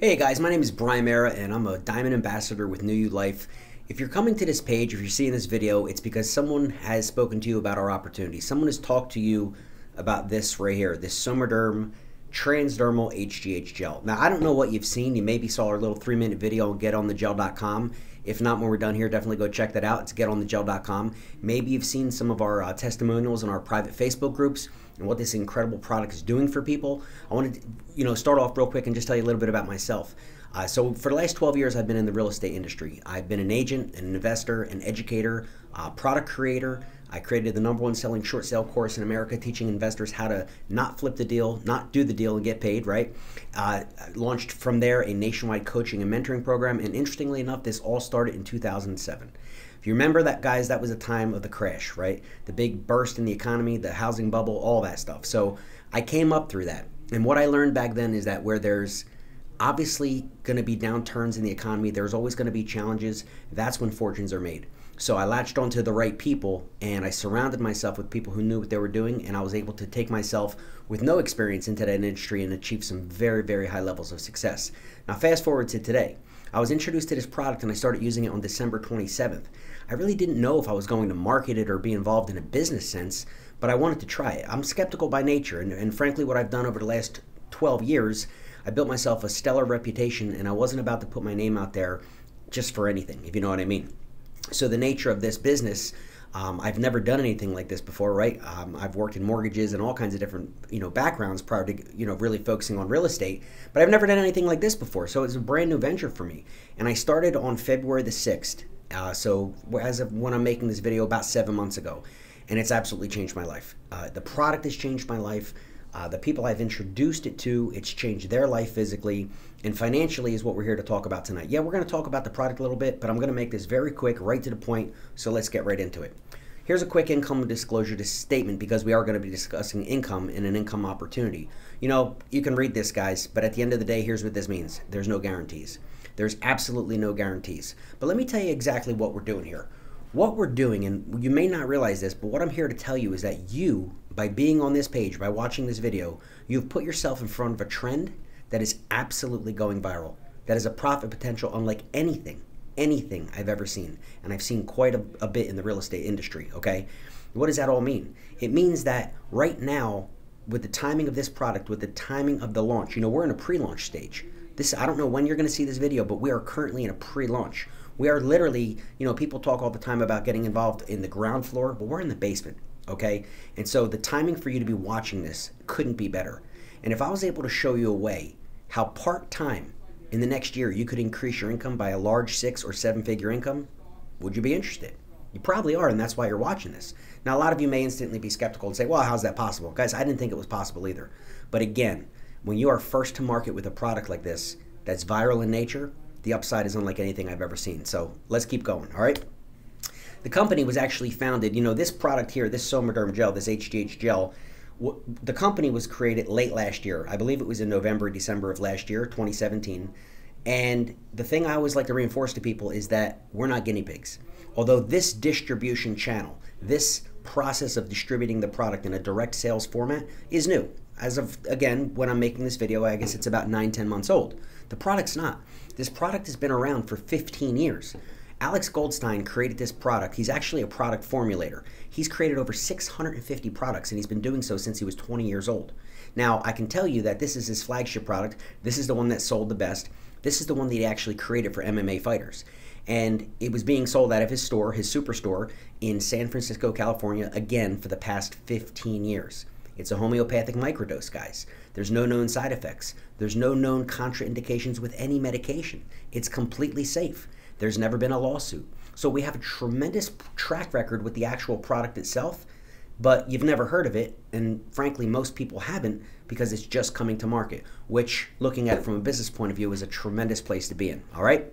Hey guys, my name is Brian Mara and I'm a Diamond Ambassador with New You Life. If you're coming to this page, if you're seeing this video, it's because someone has spoken to you about our opportunity. Someone has talked to you about this right here, this Somaderm Transdermal HGH Gel. Now, I don't know what you've seen. You maybe saw our little 3-minute video on getonthegel.com. If not, when we're done here, definitely go check that out. It's getonthegel.com. Maybe you've seen some of our testimonials in our private Facebook groups and what this incredible product is doing for people. I wanted to start off real quick and just tell you a little bit about myself. So for the last 12 years, I've been in the real estate industry. I've been an agent, an investor, an educator, product creator. I created the #1 selling short sale course in America, teaching investors how to not flip the deal, not do the deal and get paid, right? Launched from there a nationwide coaching and mentoring program. And interestingly enough, this all started in 2007. If you remember that, guys, that was a time of the crash, right? The big burst in the economy, the housing bubble, all that stuff. So I came up through that. And what I learned back then is that where there's obviously going to be downturns in the economy, there's always going to be challenges. That's when fortunes are made. So I latched onto the right people and I surrounded myself with people who knew what they were doing, and I was able to take myself with no experience into that industry and achieve some very, very high levels of success. Now fast forward to today. I was introduced to this product and I started using it on December 27th. I really didn't know if I was going to market it or be involved in a business sense, but I wanted to try it. I'm skeptical by nature, and frankly what I've done over the last 12 years, I built myself a stellar reputation, and I wasn't about to put my name out there just for anything, if you know what I mean. So the nature of this business, I've never done anything like this before, right? I've worked in mortgages and all kinds of different, backgrounds prior to, really focusing on real estate, but I've never done anything like this before. So it's a brand new venture for me. And I started on February the 6th. So as of when I'm making this video, about 7 months ago, and it's absolutely changed my life. The product has changed my life. The people I've introduced it to, it's changed their life physically, and financially is what we're here to talk about tonight. Yeah, we're going to talk about the product a little bit, but I'm going to make this very quick, right to the point, so let's get right into it. Here's a quick income disclosure statement, because we are going to be discussing income and an income opportunity. You can read this, guys, but at the end of the day, here's what this means. There's no guarantees. There's absolutely no guarantees. But let me tell you exactly what we're doing here. What we're doing, and you may not realize this, but what I'm here to tell you is that you, by being on this page, by watching this video, you've put yourself in front of a trend that is absolutely going viral. That is a profit potential unlike anything I've ever seen. And I've seen quite a bit in the real estate industry, okay? What does that all mean? It means that right now, with the timing of this product, with the timing of the launch, we're in a pre-launch stage. I don't know when you're going to see this video, but we are currently in a pre-launch. We are literally, people talk all the time about getting involved in the ground floor, but we're in the basement, okay? And so the timing for you to be watching this couldn't be better. And if I was able to show you a way how part-time in the next year you could increase your income by a large 6- or 7-figure income, would you be interested? You probably are, and that's why you're watching this. Now, a lot of you may instantly be skeptical and say, well, how's that possible? Guys, I didn't think it was possible either. But again, when you are first to market with a product like this that's viral in nature, the upside is unlike anything I've ever seen. So let's keep going, all right? The company was actually founded, this product here, this Somaderm gel, this HGH gel, the company was created late last year. I believe it was in November, December of last year, 2017. And the thing I always like to reinforce to people is that we're not guinea pigs. Although this distribution channel, this process of distributing the product in a direct sales format is new. As of, again, when I'm making this video, I guess it's about 9-10 months old. The product's not. This product has been around for 15 years. Alex Goldstein created this product. He's actually a product formulator. He's created over 650 products, and he's been doing so since he was 20 years old. Now, I can tell you that this is his flagship product. This is the one that sold the best. This is the one that he actually created for MMA fighters. And it was being sold out of his store, his superstore, in San Francisco, California, again, for the past 15 years. It's a homeopathic microdose, guys. There's no known side effects. There's no known contraindications with any medication. It's completely safe. There's never been a lawsuit. So we have a tremendous track record with the actual product itself, but you've never heard of it, and frankly, most people haven't, because it's just coming to market, which, looking at it from a business point of view, is a tremendous place to be in, all right?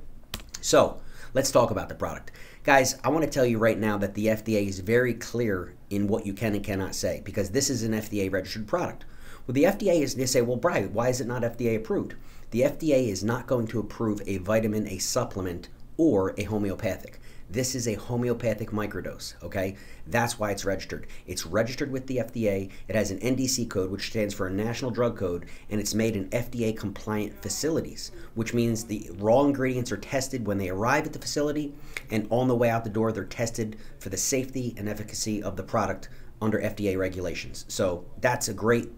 So let's talk about the product. Guys, I want to tell you right now that the FDA is very clear in what you can and cannot say, because this is an FDA-registered product. Well, the FDA is, they say, well, Brian, why is it not FDA approved? The FDA is not going to approve a vitamin, a supplement, or a homeopathic. This is a homeopathic microdose, okay? That's why it's registered. It's registered with the FDA. It has an NDC code, which stands for a National Drug Code, and it's made in FDA-compliant facilities, which means the raw ingredients are tested when they arrive at the facility, and on the way out the door, they're tested for the safety and efficacy of the product under FDA regulations. So that's a great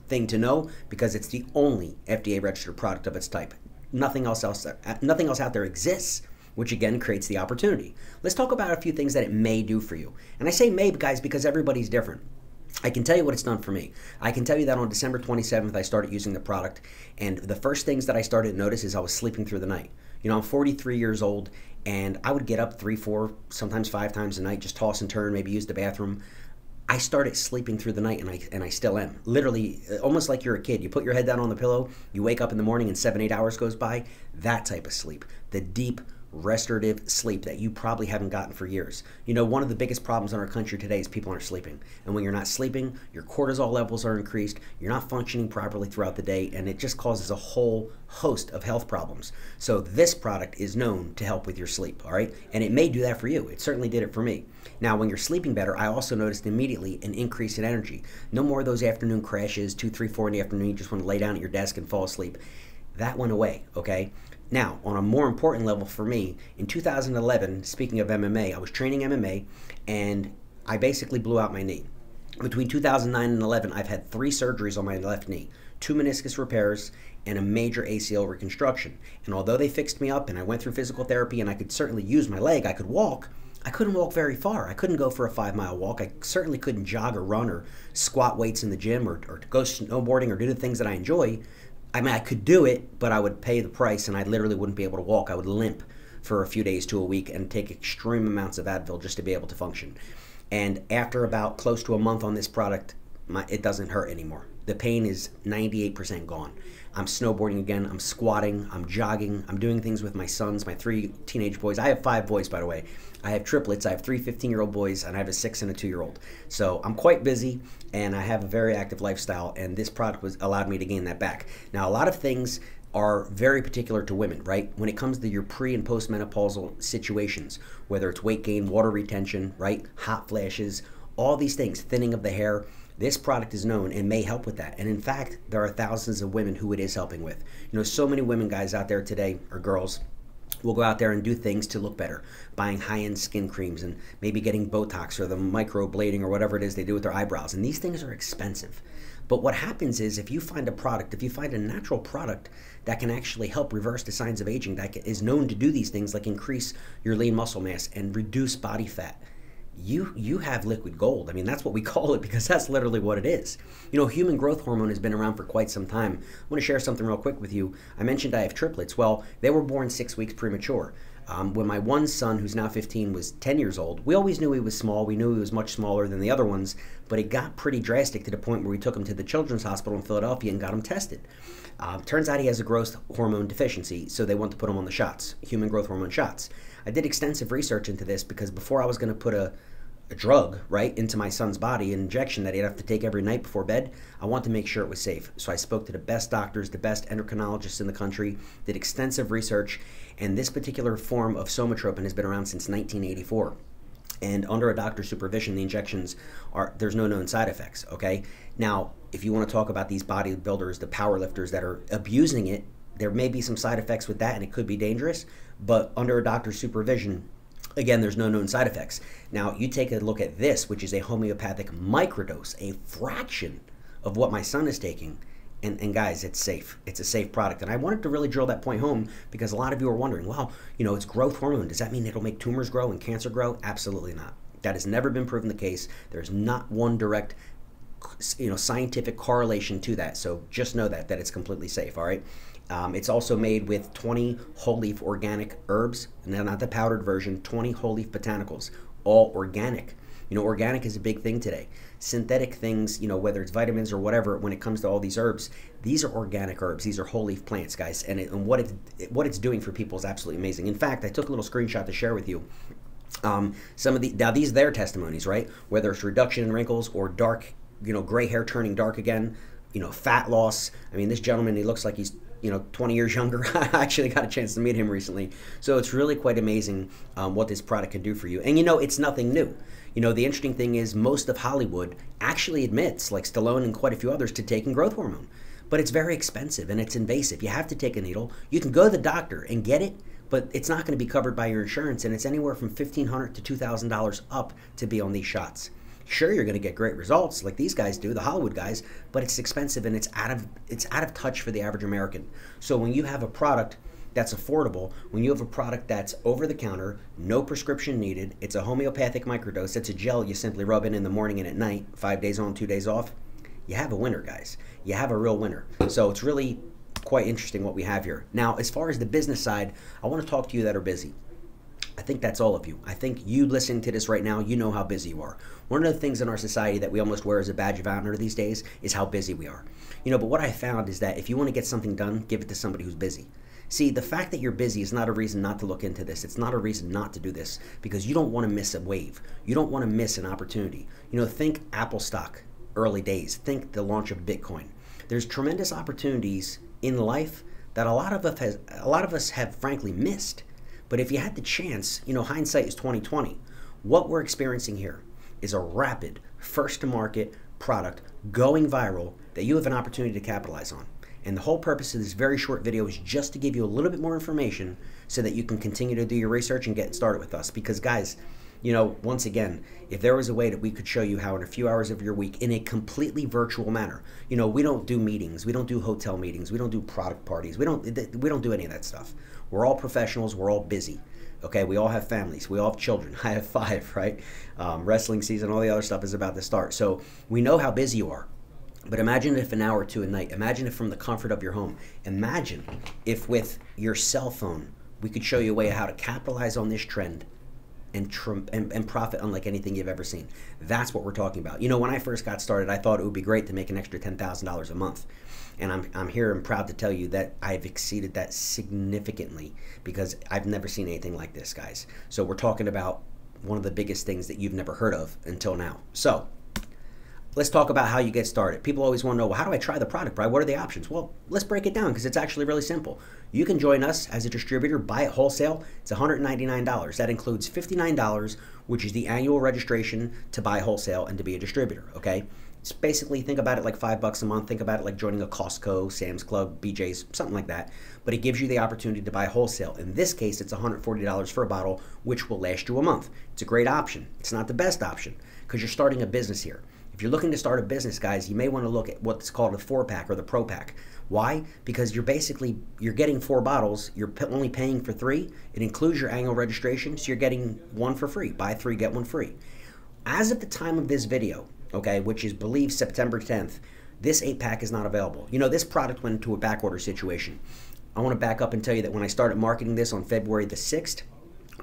thing to know because it's the only FDA-registered product of its type. Nothing else out there exists, which again creates the opportunity. Let's talk about a few things that it may do for you. And I say may, guys, because everybody's different. I can tell you what it's done for me. I can tell you that on December 27th, I started using the product, and the first things that I started to notice is I was sleeping through the night. You know, I'm 43 years old, and I would get up 3, 4, sometimes 5 times a night, just toss and turn, maybe use the bathroom. I started sleeping through the night, and I still am. Literally, almost like you're a kid. You put your head down on the pillow, you wake up in the morning, and 7, 8 hours goes by. That type of sleep. The deep, restorative sleep that you probably haven't gotten for years. You know, one of the biggest problems in our country today is people aren't sleeping. And when you're not sleeping, your cortisol levels are increased, you're not functioning properly throughout the day, and it just causes a whole host of health problems. So this product is known to help with your sleep, all right? And it may do that for you. It certainly did it for me. Now, when you're sleeping better, I also noticed immediately an increase in energy. No more of those afternoon crashes, 2, 3, 4 in the afternoon, you just want to lay down at your desk and fall asleep. That went away, okay? Now, on a more important level for me, in 2011, speaking of MMA, I was training MMA, and I basically blew out my knee. Between 2009 and 11, I've had 3 surgeries on my left knee, 2 meniscus repairs, and a major ACL reconstruction. And although they fixed me up and I went through physical therapy and I could certainly use my leg, I could walk, I couldn't walk very far. I couldn't go for a 5-mile walk. I certainly couldn't jog or run or squat weights in the gym or go snowboarding or do the things that I enjoy. I mean, I could do it, but I would pay the price and I literally wouldn't be able to walk. I would limp for a few days to a week and take extreme amounts of Advil just to be able to function. And after about close to a month on this product, it doesn't hurt anymore. The pain is 98% gone. I'm snowboarding again, I'm squatting, I'm jogging, I'm doing things with my sons, my 3 teenage boys. I have 5 boys, by the way. I have triplets. I have 3 15-year-old boys, and I have a 6 and a 2-year-old. So I'm quite busy, and I have a very active lifestyle, and this product allowed me to gain that back. Now, a lot of things are very particular to women, right? When it comes to your pre- and postmenopausal situations, whether it's weight gain, water retention, right, hot flashes, all these things, thinning of the hair, this product is known and may help with that. And in fact, there are thousands of women who it is helping with. You know, so many women, guys, out there today, or girls, will go out there and do things to look better, buying high-end skin creams and maybe getting Botox or the microblading or whatever it is they do with their eyebrows. And these things are expensive. But what happens is if you find a product, if you find a natural product that can actually help reverse the signs of aging, that is known to do these things like increase your lean muscle mass and reduce body fat, you have liquid gold. I mean, that's what we call it because that's literally what it is. You know, human growth hormone has been around for quite some time. I want to share something real quick with you. I mentioned I have triplets. Well, they were born 6 weeks premature. When my one son, who's now 15, was 10 years old, we always knew he was small. We knew he was much smaller than the other ones, but it got pretty drastic to the point where we took him to the Children's Hospital in Philadelphia and got him tested. Turns out he has a growth hormone deficiency, so they want to put him on the shots, human growth hormone shots. I did extensive research into this because before I was going to put a drug, right, into my son's body, an injection that he'd have to take every night before bed, I wanted to make sure it was safe. So I spoke to the best doctors, the best endocrinologists in the country, did extensive research, and this particular form of somatropin has been around since 1984. And under a doctor's supervision, the injections there's no known side effects, okay? Now, if you want to talk about these bodybuilders, the power lifters that are abusing it, there may be some side effects with that and it could be dangerous, but under a doctor's supervision, again, there's no known side effects. Now, you take a look at this, which is a homeopathic microdose, a fraction of what my son is taking. And guys, it's safe. It's a safe product. And I wanted to really drill that point home because a lot of you are wondering, well, you know, it's growth hormone. Does that mean it'll make tumors grow and cancer grow? Absolutely not. That has never been proven the case. There's not one direct, you know, scientific correlation to that. So just know that it's completely safe, all right? It's also made with 20 whole leaf organic herbs, and not the powdered version, 20 whole leaf botanicals, all organic. You know, organic is a big thing today. Synthetic things, you know, whether it's vitamins or whatever, when it comes to all these herbs, these are organic herbs. These are whole leaf plants, guys. And what it's doing for people is absolutely amazing. In fact, I took a little screenshot to share with you. Now these are their testimonies, right? Whether it's reduction in wrinkles or dark, you know, gray hair turning dark again, you know, fat loss. I mean, this gentleman, he looks like he's 20 years younger. I actually got a chance to meet him recently. So it's really quite amazing what this product can do for you. And it's nothing new. The interesting thing is most of Hollywood actually admits, like Stallone and quite a few others, to taking growth hormone. But it's very expensive and it's invasive. You have to take a needle. You can go to the doctor and get it, but it's not going to be covered by your insurance, and it's anywhere from $1,500 to $2,000 up to be on these shots. Sure, you're going to get great results like these guys do, the Hollywood guys, but it's expensive and it's out of touch for the average American. So when you have a product that's affordable, when you have a product that's over the counter, no prescription needed, it's a homeopathic microdose, it's a gel you simply rub in the morning and at night, 5 days on, 2 days off, you have a winner, guys. You have a real winner. So it's really quite interesting what we have here. Now, as far as the business side, I want to talk to you that are busy. I think that's all of you. I think you listening to this right now, you know how busy you are. One of the things in our society that we almost wear as a badge of honor these days is how busy we are. But what I found is that if you want to get something done, give it to somebody who's busy. See, the fact that you're busy is not a reason not to look into this. It's not a reason not to do this, because you don't want to miss a wave. You don't want to miss an opportunity. Think Apple stock, early days. Think the launch of Bitcoin. There's tremendous opportunities in life that a lot of us have frankly missed. But if you had the chance, hindsight is 20/20. What we're experiencing here is a rapid, first-to-market product going viral that you have an opportunity to capitalize on. And the whole purpose of this very short video is just to give you a little bit more information so that you can continue to do your research and get started with us. Because, guys, once again, if there was a way that we could show you how in a few hours of your week, in a completely virtual manner, we don't do meetings, we don't do hotel meetings, we don't do product parties, we don't do any of that stuff. We're all professionals, we're all busy. Okay, we all have families, we all have children. I have 5, right? Wrestling season, all the other stuff is about to start. So we know how busy you are. But imagine if an hour or two a night, imagine if from the comfort of your home, imagine if with your cell phone, we could show you a way how to capitalize on this trend and profit unlike anything you've ever seen. That's what we're talking about. When I first got started, I thought it would be great to make an extra $10,000 a month. And I'm here and proud to tell you that I've exceeded that significantly, because I've never seen anything like this, guys. So we're talking about one of the biggest things that you've never heard of until now. So let's talk about how you get started. People always want to know, well, how do I try the product, Brian? What are the options? Well, let's break it down, because it's actually really simple. You can join us as a distributor, buy it wholesale. It's $199. That includes $59, which is the annual registration to buy wholesale and to be a distributor, okay? It's basically, think about it like $5 a month. Think about it like joining a Costco, Sam's Club, BJ's, something like that. But it gives you the opportunity to buy wholesale. In this case, it's $140 for a bottle, which will last you a month. It's a great option. It's not the best option, because you're starting a business here. If you're looking to start a business, guys, you may want to look at what's called a 4-pack or the Pro Pack. Why? Because you're getting 4 bottles. You're only paying for 3. It includes your annual registration, so you're getting 1 for free. Buy 3, get 1 free. As of the time of this video, okay, which is believed September 10th, this 8-pack is not available. This product went into a backorder situation. I want to back up and tell you that when I started marketing this on February the 6th,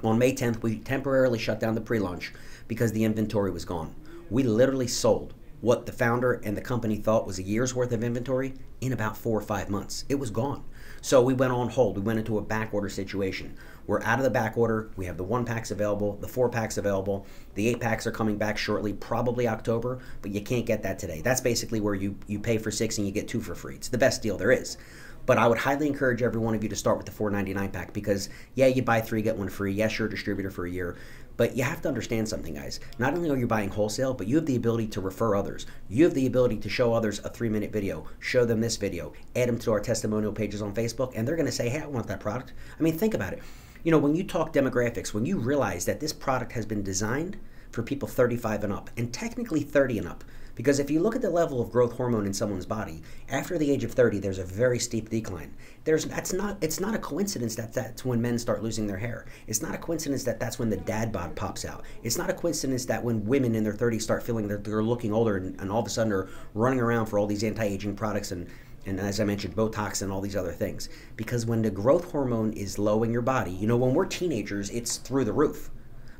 on May 10th, we temporarily shut down the pre-launch because the inventory was gone. We literally sold what the founder and the company thought was a year's worth of inventory in about 4 or 5 months. It was gone. So we went on hold. We went into a back order situation. We're out of the back order. We have the 1-packs available, the 4-packs available. The 8-packs are coming back shortly, probably October, but you can't get that today. That's basically where you pay for 6 and you get 2 for free. It's the best deal there is. But I would highly encourage every one of you to start with the $4.99 pack, because, yeah, you buy 3, get 1 free. Yes, you're a distributor for a year. But you have to understand something, guys. Not only are you buying wholesale, but you have the ability to refer others. You have the ability to show others a 3-minute video, show them this video, add them to our testimonial pages on Facebook, and they're going to say, hey, I want that product. I mean, think about it. When you talk demographics, when you realize that this product has been designed for people 35 and up, and technically 30 and up, because if you look at the level of growth hormone in someone's body, after the age of 30, there's a very steep decline. It's not a coincidence that that's when men start losing their hair. It's not a coincidence that that's when the dad bod pops out. It's not a coincidence that when women in their 30s start feeling that they're looking older and all of a sudden are running around for all these anti-aging products and as I mentioned, Botox and all these other things. Because when the growth hormone is low in your body, when we're teenagers, it's through the roof.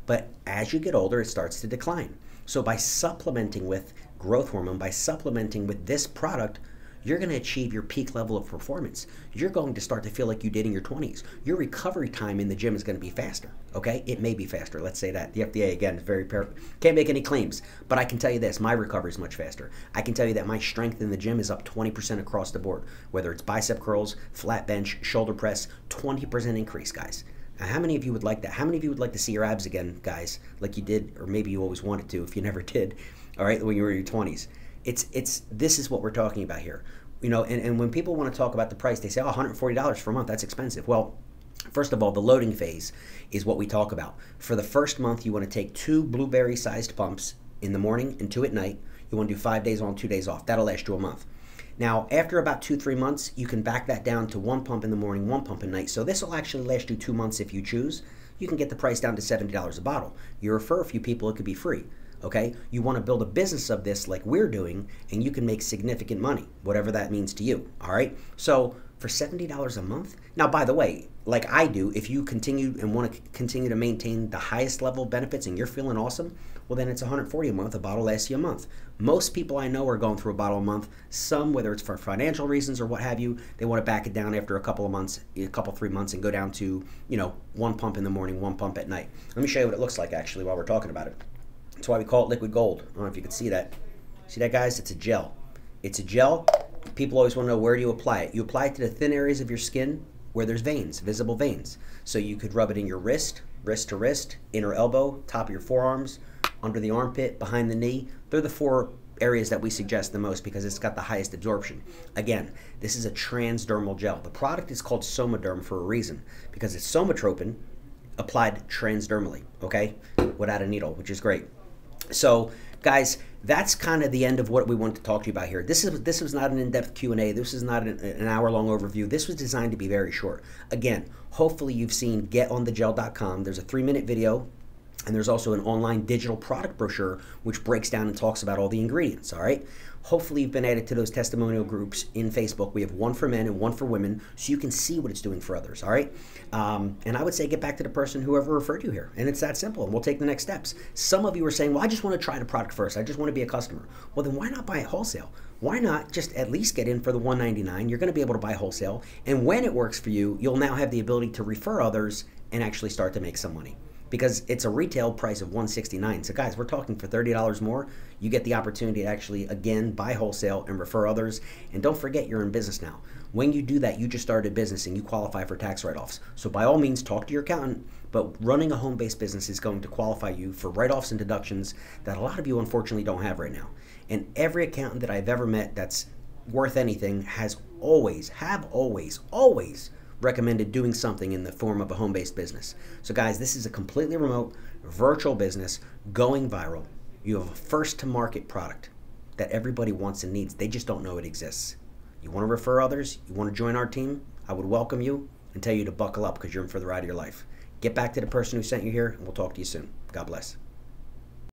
But as you get older, it starts to decline. So by supplementing with growth hormone, by supplementing with this product, you're going to achieve your peak level of performance. You're going to start to feel like you did in your 20s. Your recovery time in the gym is going to be faster, okay? It may be faster, let's say that. The FDA, again, is very can't make any claims, but I can tell you this, my recovery is much faster. I can tell you that my strength in the gym is up 20% across the board, whether it's bicep curls, flat bench, shoulder press, 20% increase, guys. Now, how many of you would like that? How many of you would like to see your abs again, guys, like you did, or maybe you always wanted to if you never did, all right, when you were in your 20s? This is what we're talking about here. You know, and when people want to talk about the price, they say, oh, $140 for a month, that's expensive. Well, first of all, the loading phase is what we talk about. For the first month, you want to take 2 blueberry-sized pumps in the morning and 2 at night. You want to do 5 days on, 2 days off. That'll last you a month. Now, after about 2-3 months, you can back that down to 1 pump in the morning, 1 pump at night. So this will actually last you 2 months if you choose. You can get the price down to $70 a bottle. You refer a few people, it could be free. Okay, you want to build a business of this like we're doing, and you can make significant money, whatever that means to you. All right, so for $70 a month. Now, by the way, like I do, if you continue and want to continue to maintain the highest level of benefits and you're feeling awesome, well, then it's $140 a month. A bottle lasts you a month. Most people I know are going through a bottle a month. Some, whether it's for financial reasons or what have you, they want to back it down after a couple of months, 3 months, and go down to, you know, 1 pump in the morning, 1 pump at night. Let me show you what it looks like actually while we're talking about it. That's why we call it liquid gold. I don't know if you can see that. See that, guys? It's a gel. It's a gel. People always want to know, where do you apply it? You apply it to the thin areas of your skin where there's veins, visible veins. So you could rub it in your wrist, wrist to wrist, inner elbow, top of your forearms, under the armpit, behind the knee. They're the 4 areas that we suggest the most because it's got the highest absorption. Again, this is a transdermal gel. The product is called Somaderm for a reason, because it's somatropin applied transdermally, okay, without a needle, which is great. So, guys, that's kind of the end of what we want to talk to you about here. This was not an in-depth Q&A. This is not an hour-long overview. This was designed to be very short. Again, hopefully you've seen getonthegel.com. There's a 3-minute video, and there's also an online digital product brochure which breaks down and talks about all the ingredients, all right? Hopefully you've been added to those testimonial groups in Facebook. We have one for men and one for women, so you can see what it's doing for others, all right? And I would say get back to the person, whoever referred you here, and it's that simple, and we'll take the next steps. Some of you are saying, well, I just want to try the product first. I just want to be a customer. Well, then why not buy it wholesale? Why not just at least get in for the $199? You're going to be able to buy wholesale, and when it works for you, you'll now have the ability to refer others and actually start to make some money, because it's a retail price of $169. So guys, we're talking for $30 more. You get the opportunity to actually, again, buy wholesale and refer others. And don't forget, you're in business now. When you do that, you just started a business and you qualify for tax write-offs. So by all means, talk to your accountant, but running a home-based business is going to qualify you for write-offs and deductions that a lot of you unfortunately don't have right now. And every accountant that I've ever met that's worth anything has always recommended doing something in the form of a home-based business. So guys, this is a completely remote, virtual business going viral. You have a first-to-market product that everybody wants and needs. They just don't know it exists. You want to refer others? You want to join our team? I would welcome you and tell you to buckle up, because you're in for the ride of your life. Get back to the person who sent you here, and we'll talk to you soon. God bless.